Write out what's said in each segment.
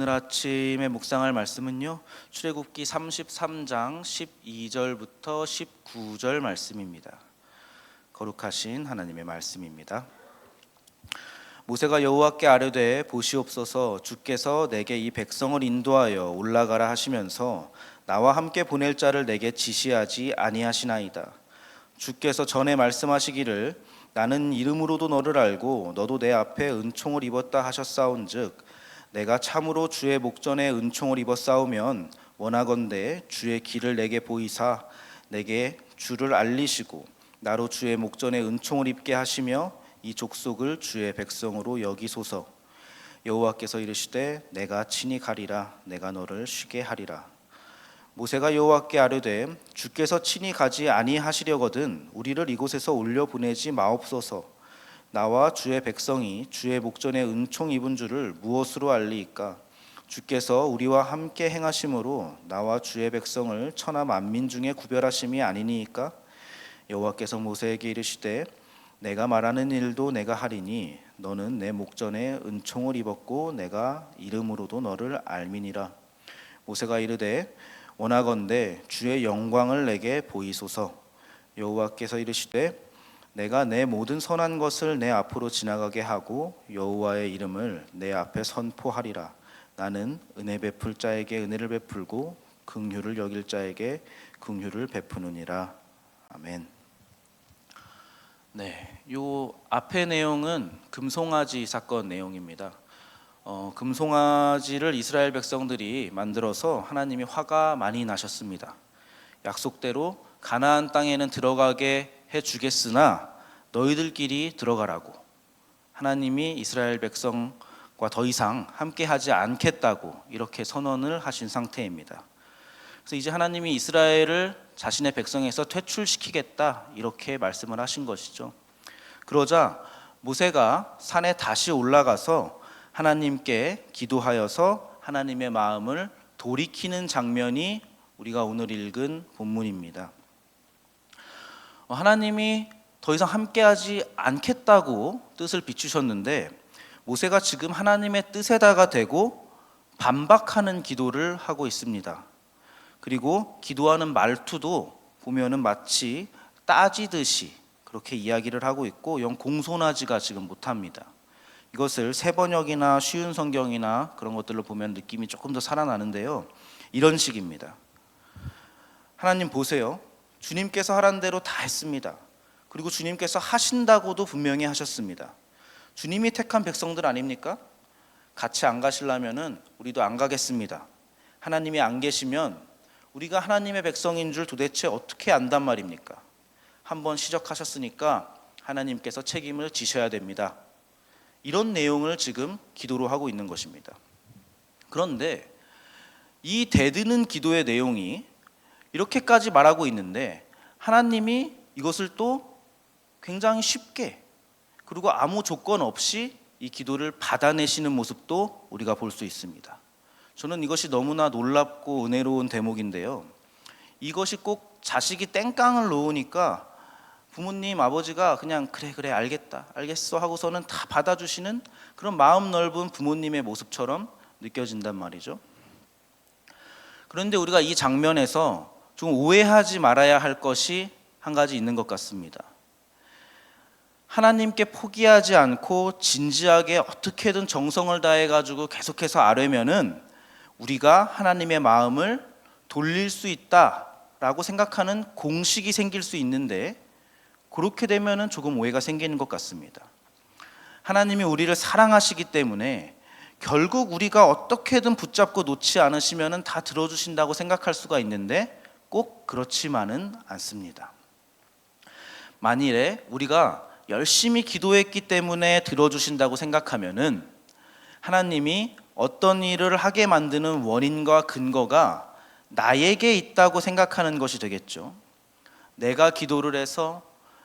오늘 아침에 묵상할 말씀은요, 출애굽기 33장 12절부터 19절 말씀입니다. 거룩하신 하나님의 말씀입니다. 모세가 여호와께 아뢰되 보시옵소서, 주께서 내게 이 백성을 인도하여 올라가라 하시면서 나와 함께 보낼 자를 내게 지시하지 아니하시나이다. 주께서 전에 말씀하시기를 나는 이름으로도 너를 알고 너도 내 앞에 은총을 입었다 하셨사온즉 내가 참으로 주의 목전에 은총을 입었사오면 원하건대 주의 길을 내게 보이사 내게 주를 알리시고 나로 주의 목전에 은총을 입게 하시며 이 족속을 주의 백성으로 여기소서. 여호와께서 이르시되 내가 친히 가리라. 내가 너를 쉬게 하리라. 모세가 여호와께 아뢰되 주께서 친히 가지 아니하시려거든 우리를 이곳에서 올려 보내지 마옵소서. 나와 주의 백성이 주의 목전에 은총 입은 줄을 무엇으로 알리이까? 주께서 우리와 함께 행하심으로 나와 주의 백성을 천하 만민 중에 구별하심이 아니니이까? 여호와께서 모세에게 이르시되 내가 말하는 일도 내가 하리니 너는 내 목전에 은총을 입었고 내가 이름으로도 너를 알미니라. 모세가 이르되 원하건대 주의 영광을 내게 보이소서. 여호와께서 이르시되 내가 내 모든 선한 것을 내 앞으로 지나가게 하고 여호와의 이름을 내 앞에 선포하리라. 나는 은혜 베풀 자에게 은혜를 베풀고 긍휼을 여길 자에게 긍휼을 베푸느니라. 아멘. 네, 요 앞의 내용은 금송아지 사건 내용입니다. 금송아지를 이스라엘 백성들이 만들어서 하나님이 화가 많이 나셨습니다. 약속대로 가나안 땅에는 들어가게 해주겠으나 너희들끼리 들어가라고 하나님이 이스라엘 백성과 더 이상 함께하지 않겠다고 이렇게 선언을 하신 상태입니다. 그래서 이제 하나님이 이스라엘을 자신의 백성에서 퇴출시키겠다 이렇게 말씀을 하신 것이죠. 그러자 모세가 산에 다시 올라가서 하나님께 기도하여서 하나님의 마음을 돌이키는 장면이 우리가 오늘 읽은 본문입니다. 하나님이 더 이상 함께하지 않겠다고 뜻을 비추셨는데 모세가 지금 하나님의 뜻에다가 대고 반박하는 기도를 하고 있습니다. 그리고 기도하는 말투도 보면은 마치 따지듯이 그렇게 이야기를 하고 있고 영 공손하지가 지금 못합니다. 이것을 새번역이나 쉬운 성경이나 그런 것들을 보면 느낌이 조금 더 살아나는데요. 이런 식입니다. 하나님 보세요. 주님께서 하란 대로 다 했습니다. 그리고 주님께서 하신다고도 분명히 하셨습니다. 주님이 택한 백성들 아닙니까? 같이 안 가시려면은 우리도 안 가겠습니다. 하나님이 안 계시면 우리가 하나님의 백성인 줄 도대체 어떻게 안단 말입니까? 한번 시적하셨으니까 하나님께서 책임을 지셔야 됩니다. 이런 내용을 지금 기도로 하고 있는 것입니다. 그런데 이 대드는 기도의 내용이 이렇게까지 말하고 있는데 하나님이 이것을 또 굉장히 쉽게 그리고 아무 조건 없이 이 기도를 받아내시는 모습도 우리가 볼 수 있습니다. 저는 이것이 너무나 놀랍고 은혜로운 대목인데요. 이것이 꼭 자식이 땡깡을 놓으니까 부모님, 아버지가 그냥 그래 알겠다, 알겠어 하고서는 다 받아주시는 그런 마음 넓은 부모님의 모습처럼 느껴진단 말이죠. 그런데 우리가 이 장면에서 좀 오해하지 말아야 할 것이 한 가지 있는 것 같습니다. 하나님께 포기하지 않고 진지하게 어떻게든 정성을 다해가지고 계속해서 아뢰면은 우리가 하나님의 마음을 돌릴 수 있다라고 생각하는 공식이 생길 수 있는데 그렇게 되면은 조금 오해가 생기는 것 같습니다. 하나님이 우리를 사랑하시기 때문에 결국 우리가 어떻게든 붙잡고 놓지 않으시면은 다 들어주신다고 생각할 수가 있는데 꼭 그렇지만은 않습니다. 만일에 우리가 열심히 기도했기 때문에 들어주신다고 생각하면은 하나님이 어떤 일을 하게 만드는 원인과 근거가 나에게 있다고 생각하는 것이 되겠죠. 내가 기도를 해서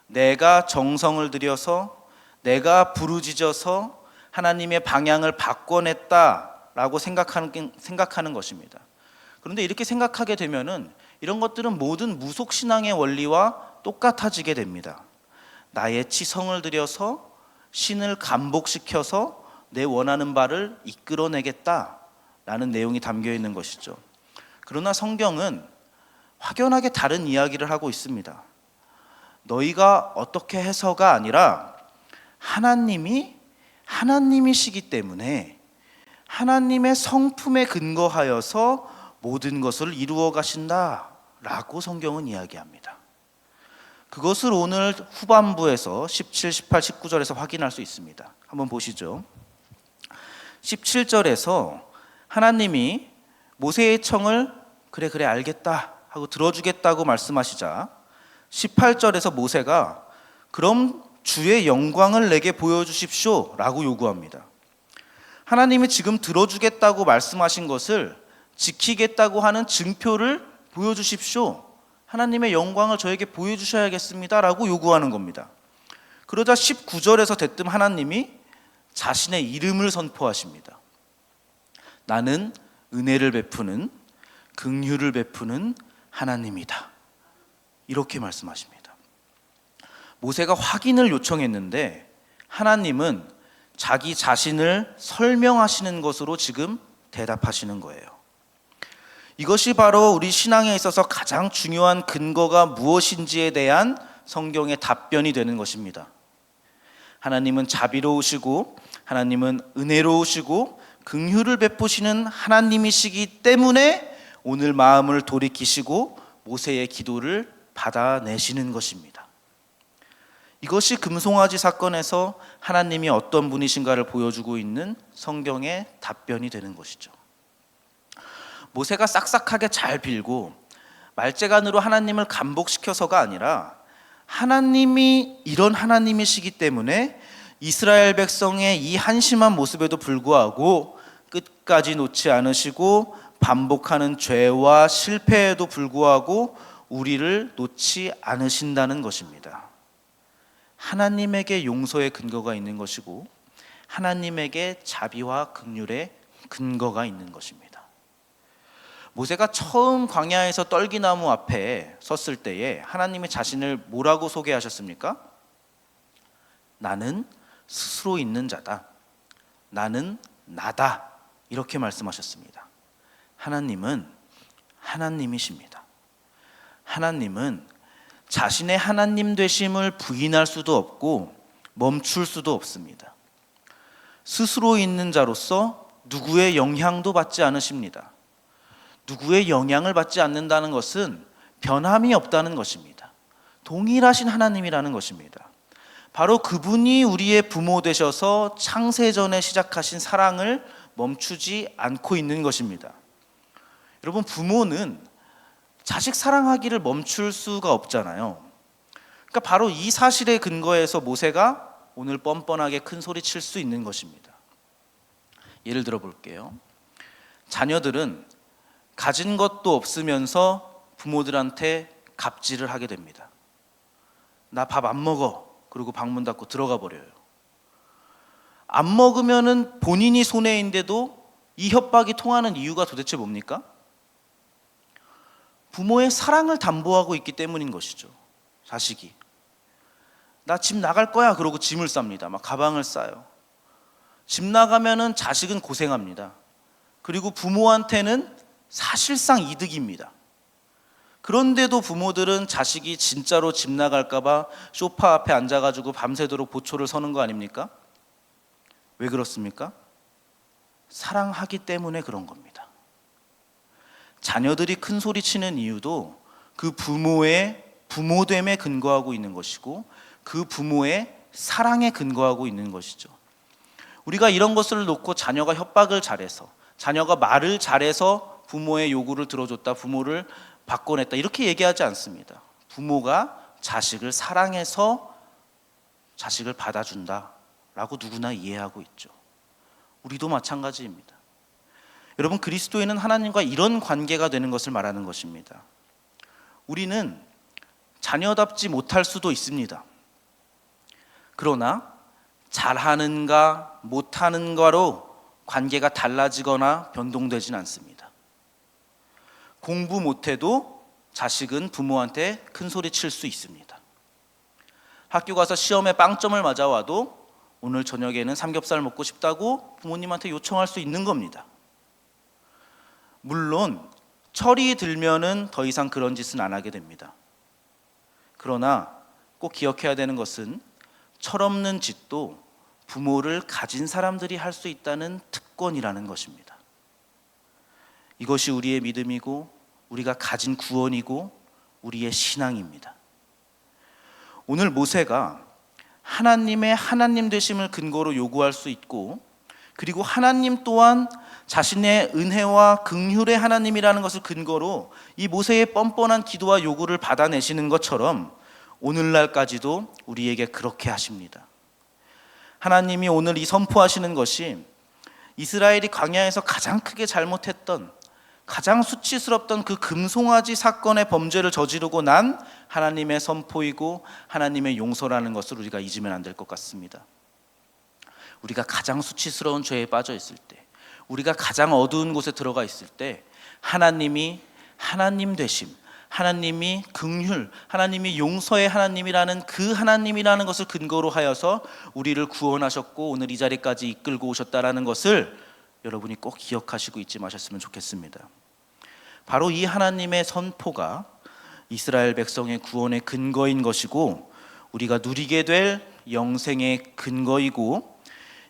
내가 정성을 들여서 내가 부르짖어서 하나님의 방향을 바꿔냈다라고 생각하는 것입니다. 그런데 이렇게 생각하게 되면은 이런 것들은 모든 무속신앙의 원리와 똑같아지게 됩니다. 나의 치성을 들여서 신을 감복시켜서 내 원하는 바를 이끌어내겠다 라는 내용이 담겨 있는 것이죠. 그러나 성경은 확연하게 다른 이야기를 하고 있습니다. 너희가 어떻게 해서가 아니라 하나님이시기 때문에 하나님의 성품에 근거하여서 모든 것을 이루어 가신다 라고 성경은 이야기합니다. 그것을 오늘 후반부에서 17, 18, 19절에서 확인할 수 있습니다. 한번 보시죠. 17절에서 하나님이 모세의 청을 그래 알겠다 하고 들어주겠다고 말씀하시자 18절에서 모세가 그럼 주의 영광을 내게 보여주십시오 라고 요구합니다. 하나님이 지금 들어주겠다고 말씀하신 것을 지키겠다고 하는 증표를 보여주십시오. 하나님의 영광을 저에게 보여주셔야겠습니다 라고 요구하는 겁니다. 그러자 19절에서 대뜸 하나님이 자신의 이름을 선포하십니다. 나는 은혜를 베푸는 긍휼을 베푸는 하나님이다. 이렇게 말씀하십니다. 모세가 확인을 요청했는데 하나님은 자기 자신을 설명하시는 것으로 지금 대답하시는 거예요. 이것이 바로 우리 신앙에 있어서 가장 중요한 근거가 무엇인지에 대한 성경의 답변이 되는 것입니다. 하나님은 자비로우시고 하나님은 은혜로우시고 긍휼을 베푸시는 하나님이시기 때문에 오늘 마음을 돌이키시고 모세의 기도를 받아내시는 것입니다. 이것이 금송아지 사건에서 하나님이 어떤 분이신가를 보여주고 있는 성경의 답변이 되는 것이죠. 모세가 싹싹하게 잘 빌고 말재간으로 하나님을 감복시켜서가 아니라 하나님이 이런 하나님이시기 때문에 이스라엘 백성의 이 한심한 모습에도 불구하고 끝까지 놓지 않으시고 반복하는 죄와 실패에도 불구하고 우리를 놓지 않으신다는 것입니다. 하나님에게 용서의 근거가 있는 것이고 하나님에게 자비와 긍휼의 근거가 있는 것입니다. 모세가 처음 광야에서 떨기나무 앞에 섰을 때에 하나님이 자신을 뭐라고 소개하셨습니까? 나는 스스로 있는 자다. 나는 나다. 이렇게 말씀하셨습니다. 하나님은 하나님이십니다. 하나님은 자신의 하나님 되심을 부인할 수도 없고 멈출 수도 없습니다. 스스로 있는 자로서 누구의 영향도 받지 않으십니다. 누구의 영향을 받지 않는다는 것은 변함이 없다는 것입니다. 동일하신 하나님이라는 것입니다. 바로 그분이 우리의 부모 되셔서 창세전에 시작하신 사랑을 멈추지 않고 있는 것입니다. 여러분, 부모는 자식 사랑하기를 멈출 수가 없잖아요. 그러니까 바로 이 사실에 근거해서 모세가 오늘 뻔뻔하게 큰 소리 칠 수 있는 것입니다. 예를 들어 볼게요. 자녀들은 가진 것도 없으면서 부모들한테 갑질을 하게 됩니다. 나 밥 안 먹어. 그리고 방문 닫고 들어가 버려요. 안 먹으면은 본인이 손해인데도 이 협박이 통하는 이유가 도대체 뭡니까? 부모의 사랑을 담보하고 있기 때문인 것이죠. 자식이 나 집 나갈 거야 그러고 짐을 쌉니다. 막 가방을 싸요. 집 나가면은 자식은 고생합니다. 그리고 부모한테는 사실상 이득입니다. 그런데도 부모들은 자식이 진짜로 집 나갈까 봐 소파 앞에 앉아가지고 밤새도록 보초를 서는 거 아닙니까? 왜 그렇습니까? 사랑하기 때문에 그런 겁니다. 자녀들이 큰 소리 치는 이유도 그 부모의 부모됨에 근거하고 있는 것이고 그 부모의 사랑에 근거하고 있는 것이죠. 우리가 이런 것을 놓고 자녀가 협박을 잘해서 자녀가 말을 잘해서 부모의 요구를 들어줬다, 부모를 바꿔냈다 이렇게 얘기하지 않습니다. 부모가 자식을 사랑해서 자식을 받아준다라고 누구나 이해하고 있죠. 우리도 마찬가지입니다. 여러분, 그리스도인은 하나님과 이런 관계가 되는 것을 말하는 것입니다. 우리는 자녀답지 못할 수도 있습니다. 그러나 잘하는가 못하는가로 관계가 달라지거나 변동되진 않습니다. 공부 못해도 자식은 부모한테 큰 소리 칠 수 있습니다. 학교 가서 시험에 빵점을 맞아와도 오늘 저녁에는 삼겹살 먹고 싶다고 부모님한테 요청할 수 있는 겁니다. 물론 철이 들면은 더 이상 그런 짓은 안 하게 됩니다. 그러나 꼭 기억해야 되는 것은 철없는 짓도 부모를 가진 사람들이 할 수 있다는 특권이라는 것입니다. 이것이 우리의 믿음이고 우리가 가진 구원이고 우리의 신앙입니다. 오늘 모세가 하나님의 하나님 되심을 근거로 요구할 수 있고, 그리고 하나님 또한 자신의 은혜와 긍휼의 하나님이라는 것을 근거로 이 모세의 뻔뻔한 기도와 요구를 받아내시는 것처럼 오늘날까지도 우리에게 그렇게 하십니다. 하나님이 오늘 이 선포하시는 것이 이스라엘이 광야에서 가장 크게 잘못했던, 가장 수치스럽던 그 금송아지 사건의 범죄를 저지르고 난 하나님의 선포이고 하나님의 용서라는 것을 우리가 잊으면 안 될 것 같습니다. 우리가 가장 수치스러운 죄에 빠져 있을 때, 우리가 가장 어두운 곳에 들어가 있을 때 하나님이 하나님 되심, 하나님이 긍휼, 하나님이 용서의 하나님이라는 그 하나님이라는 것을 근거로 하여서 우리를 구원하셨고 오늘 이 자리까지 이끌고 오셨다라는 것을 여러분이 꼭 기억하시고 잊지 마셨으면 좋겠습니다. 바로 이 하나님의 선포가 이스라엘 백성의 구원의 근거인 것이고 우리가 누리게 될 영생의 근거이고,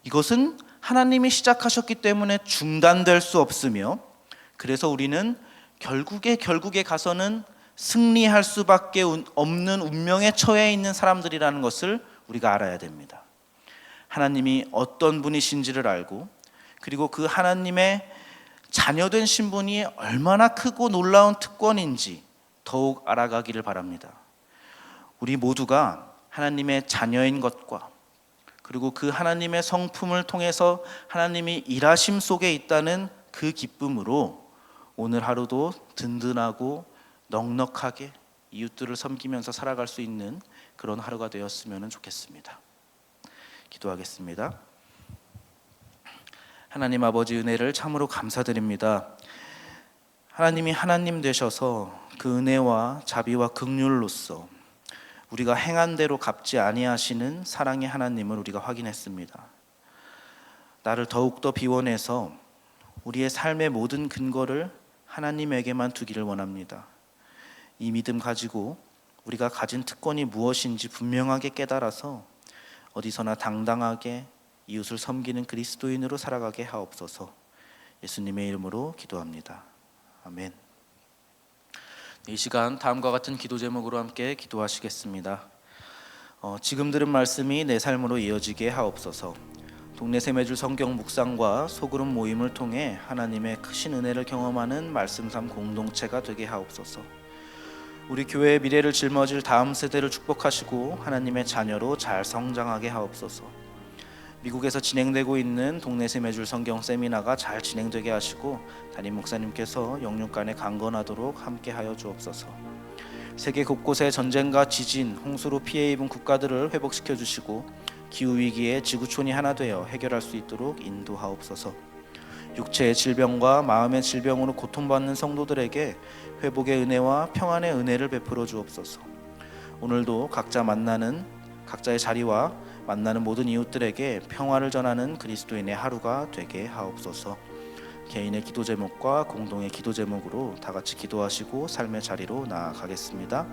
이것은 하나님이 시작하셨기 때문에 중단될 수 없으며, 그래서 우리는 결국에 가서는 승리할 수밖에 없는 운명에 처해 있는 사람들이라는 것을 우리가 알아야 됩니다. 하나님이 어떤 분이신지를 알고, 그리고 그 하나님의 자녀된 신분이 얼마나 크고 놀라운 특권인지 더욱 알아가기를 바랍니다. 우리 모두가 하나님의 자녀인 것과, 그리고 그 하나님의 성품을 통해서 하나님이 일하심 속에 있다는 그 기쁨으로 오늘 하루도 든든하고 넉넉하게 이웃들을 섬기면서 살아갈 수 있는 그런 하루가 되었으면 좋겠습니다. 기도하겠습니다. 하나님 아버지, 은혜를 참으로 감사드립니다. 하나님이 하나님 되셔서 그 은혜와 자비와 긍휼로서 우리가 행한 대로 갚지 아니하시는 사랑의 하나님을 우리가 확인했습니다. 나를 더욱더 비워내서 우리의 삶의 모든 근거를 하나님에게만 두기를 원합니다. 이 믿음 가지고 우리가 가진 특권이 무엇인지 분명하게 깨달아서 어디서나 당당하게 이웃을 섬기는 그리스도인으로 살아가게 하옵소서. 예수님의 이름으로 기도합니다. 아멘. 이 시간 다음과 같은 기도 제목으로 함께 기도하시겠습니다. 지금 들은 말씀이 내 삶으로 이어지게 하옵소서. 동네 세매줄 성경 묵상과 소그룹 모임을 통해 하나님의 크신 은혜를 경험하는 말씀삼 공동체가 되게 하옵소서. 우리 교회의 미래를 짊어질 다음 세대를 축복하시고 하나님의 자녀로 잘 성장하게 하옵소서. 미국에서 진행되고 있는 동네 세매줄 성경 세미나가 잘 진행되게 하시고 담임 목사님께서 영육간에 강건하도록 함께하여 주옵소서. 세계 곳곳의 전쟁과 지진, 홍수로 피해 입은 국가들을 회복시켜 주시고 기후위기에 지구촌이 하나 되어 해결할 수 있도록 인도하옵소서. 육체의 질병과 마음의 질병으로 고통받는 성도들에게 회복의 은혜와 평안의 은혜를 베풀어 주옵소서. 오늘도 각자의 자리와 만나는 모든 이웃들에게 평화를 전하는 그리스도인의 하루가 되게 하옵소서. 개인의 기도 제목과 공동의 기도 제목으로 다 같이 기도하시고 삶의 자리로 나아가겠습니다.